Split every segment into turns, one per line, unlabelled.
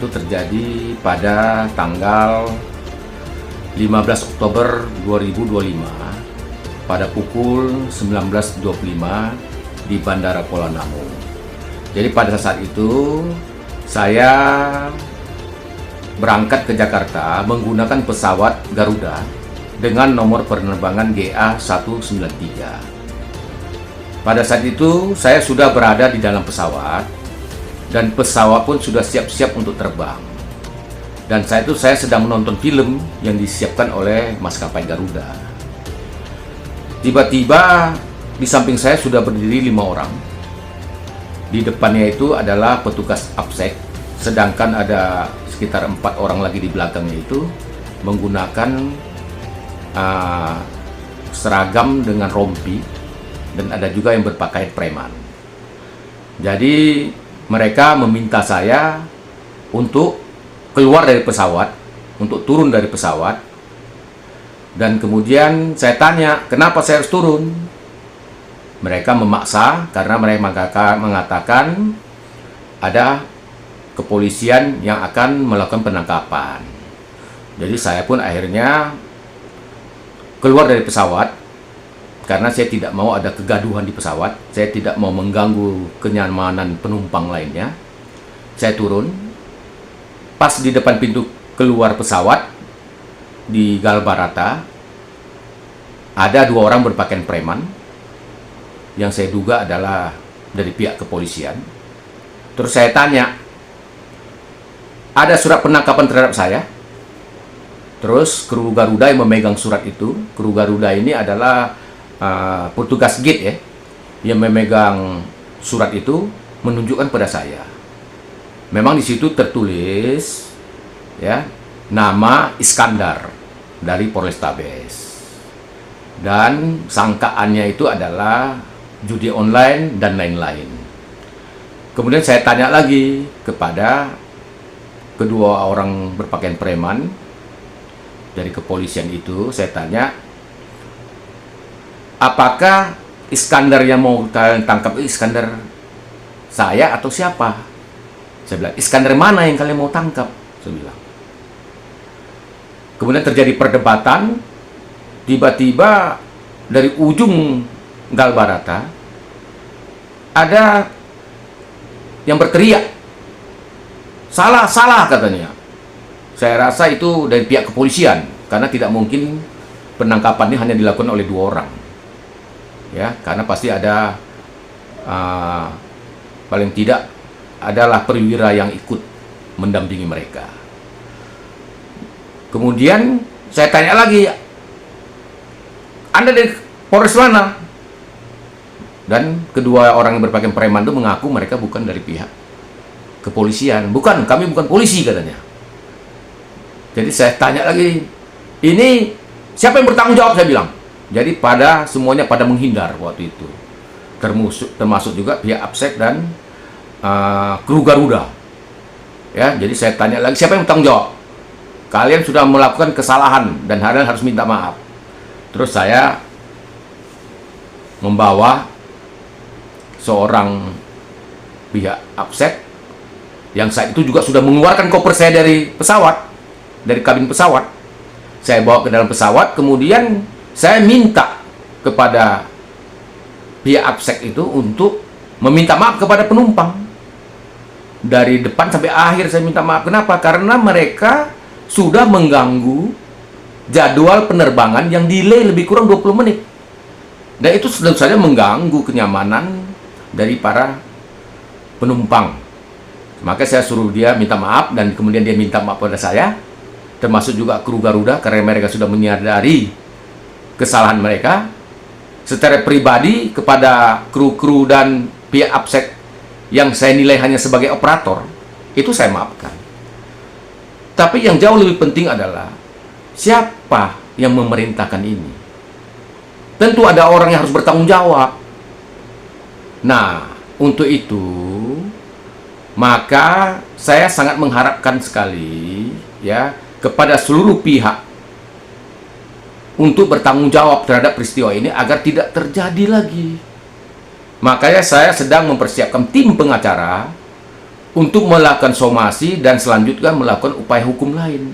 itu terjadi pada tanggal 15 Oktober 2025 pada pukul 19.25 di Bandara Kuala Namu. Jadi pada saat itu saya berangkat ke Jakarta menggunakan pesawat Garuda dengan nomor penerbangan GA193. Pada saat itu saya sudah berada di dalam pesawat dan pesawat pun sudah siap-siap untuk terbang. Dan saat itu saya sedang menonton film yang disiapkan oleh maskapai Garuda. Tiba-tiba di samping saya sudah berdiri 5 orang. Di depannya itu adalah petugas APSEC, sedangkan ada sekitar 4 orang lagi di belakangnya itu menggunakan seragam dengan rompi, dan ada juga yang berpakaian preman. Jadi mereka meminta saya untuk keluar dari pesawat, untuk turun dari pesawat. Dan kemudian saya tanya, kenapa saya harus turun? Mereka memaksa karena mereka mengatakan ada kepolisian yang akan melakukan penangkapan. Jadi saya pun akhirnya keluar dari pesawat karena saya tidak mau ada kegaduhan di pesawat. Saya tidak mau mengganggu kenyamanan penumpang lainnya. Saya turun. Pas di depan pintu keluar pesawat di Galbarata, ada 2 orang berpakaian preman yang saya duga adalah dari pihak kepolisian. Terus saya tanya, ada surat penangkapan terhadap saya? Terus kru Garuda yang memegang surat itu, kru Garuda ini adalah petugas gate ya, yang memegang surat itu menunjukkan pada saya. Memang di situ tertulis ya nama Iskandar dari Polrestabes, dan sangkaannya itu adalah judi online dan lain-lain. Kemudian saya tanya lagi kepada kedua orang berpakaian preman dari kepolisian itu, saya tanya, apakah Iskandar yang mau kalian tangkap Iskandar saya atau siapa? Saya bilang, Iskandar mana yang kalian mau tangkap? Saya bilang. Kemudian terjadi perdebatan. Tiba-tiba dari ujung Galbarata ada yang berteriak, salah, salah katanya. Saya rasa itu dari pihak kepolisian, karena tidak mungkin penangkapan ini hanya dilakukan oleh 2 orang. Ya, karena pasti ada paling tidak adalah perwira yang ikut mendampingi mereka. Kemudian saya tanya lagi, Anda dari Polres mana? Dan kedua orang yang berpakaian preman itu mengaku mereka bukan dari pihak kepolisian. Bukan, kami bukan polisi katanya. Jadi saya tanya lagi, ini siapa yang bertanggung jawab? Saya bilang. Jadi semuanya pada menghindar waktu itu. Termasuk juga pihak APSEC dan kru Garuda. Ya, jadi saya tanya lagi, siapa yang bertanggung jawab? Kalian sudah melakukan kesalahan dan kalian harus minta maaf. Terus saya membawa seorang pihak APSEC yang saat itu juga sudah mengeluarkan koper saya dari pesawat, dari kabin pesawat. Saya bawa ke dalam pesawat, kemudian saya minta kepada pihak APSEC itu untuk meminta maaf kepada penumpang. Dari depan sampai akhir saya minta maaf. Kenapa? Karena mereka sudah mengganggu jadwal penerbangan yang delay lebih kurang 20 menit. Dan itu sudah saja mengganggu kenyamanan dari para penumpang. Maka saya suruh dia minta maaf, dan kemudian dia minta maaf pada saya, termasuk juga kru Garuda, karena mereka sudah menyadari kesalahan mereka. Secara pribadi kepada kru-kru dan pihak APSEC yang saya nilai hanya sebagai operator, itu saya maafkan. Tapi yang jauh lebih penting adalah siapa yang memerintahkan ini. Tentu ada orang yang harus bertanggung jawab. Nah, untuk itu maka saya sangat mengharapkan sekali ya kepada seluruh pihak untuk bertanggung jawab terhadap peristiwa ini agar tidak terjadi lagi. Makanya saya sedang mempersiapkan tim pengacara untuk melakukan somasi dan selanjutnya melakukan upaya hukum lain.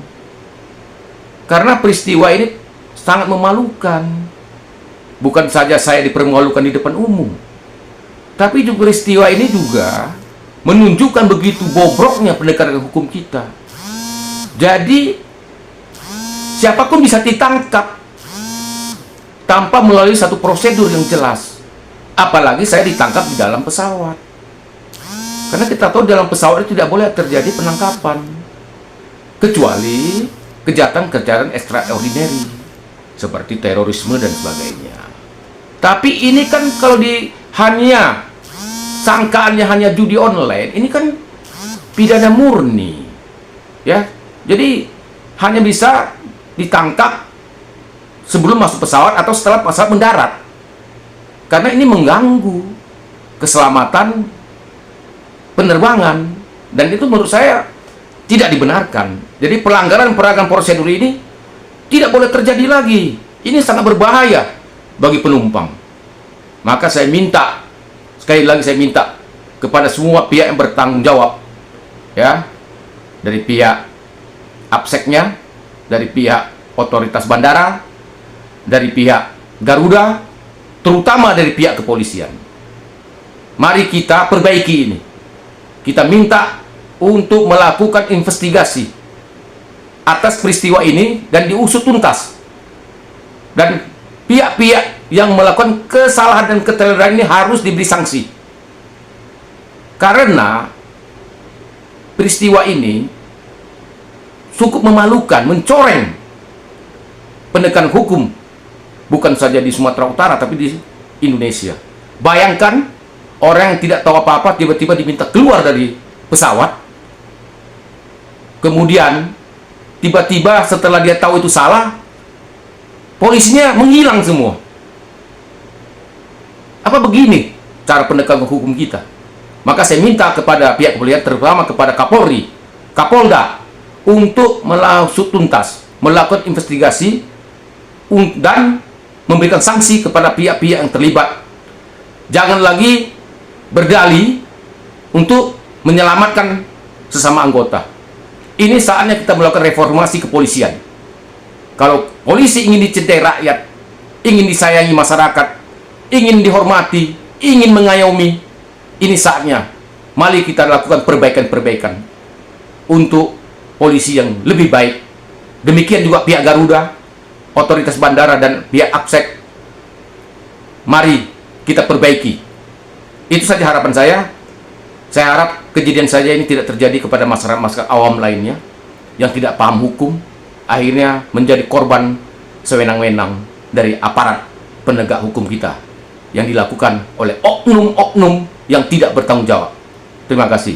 Karena peristiwa ini sangat memalukan. Bukan saja saya dipermalukan di depan umum, tapi juga peristiwa ini juga menunjukkan begitu bobroknya pendekatan hukum kita. Jadi siapapun bisa ditangkap tanpa melalui satu prosedur yang jelas. Apalagi saya ditangkap di dalam pesawat. Karena kita tahu dalam pesawat itu tidak boleh terjadi penangkapan, kecuali kejahatan-kejahatan extraordinary seperti terorisme dan sebagainya. Tapi ini kan kalau hanya sangkaannya hanya judi online, ini kan pidana murni, ya. Jadi hanya bisa ditangkap sebelum masuk pesawat atau setelah pesawat mendarat. Karena ini mengganggu keselamatan penerbangan, dan itu menurut saya tidak dibenarkan. Jadi pelanggaran prosedur ini tidak boleh terjadi lagi. Ini sangat berbahaya bagi penumpang. Maka saya minta, sekali lagi saya minta kepada semua pihak yang bertanggung jawab, ya, dari pihak APSEC-nya, dari pihak otoritas bandara, dari pihak Garuda, terutama dari pihak kepolisian. Mari kita perbaiki ini. Kita minta untuk melakukan investigasi atas peristiwa ini dan diusut tuntas. Dan pihak-pihak yang melakukan kesalahan dan keteledoran ini harus diberi sanksi. Karena peristiwa ini cukup memalukan, mencoreng penegakan hukum, bukan saja di Sumatera Utara, tapi di Indonesia. Bayangkan, orang yang tidak tahu apa-apa tiba-tiba diminta keluar dari pesawat. Kemudian, tiba-tiba setelah dia tahu itu salah, polisinya menghilang semua. Apa begini cara penegakan hukum kita? Maka saya minta kepada pihak kepolisian, terutama kepada Kapolri, Kapolda, untuk mengusut tuntas, melakukan investigasi, dan memberikan sanksi kepada pihak-pihak yang terlibat. Jangan lagi berdalih untuk menyelamatkan sesama anggota. Ini saatnya kita melakukan reformasi kepolisian. Kalau polisi ingin dicintai rakyat, ingin disayangi masyarakat, ingin dihormati, ingin mengayomi, ini saatnya. Mari kita lakukan perbaikan-perbaikan untuk polisi yang lebih baik. Demikian juga pihak Garuda, otoritas bandara, dan pihak APSEC. Mari kita perbaiki. Itu saja harapan saya. Saya harap kejadian saja ini tidak terjadi kepada masyarakat awam lainnya yang tidak paham hukum, akhirnya menjadi korban sewenang-wenang dari aparat penegak hukum kita yang dilakukan oleh oknum-oknum yang tidak bertanggung jawab. Terima kasih.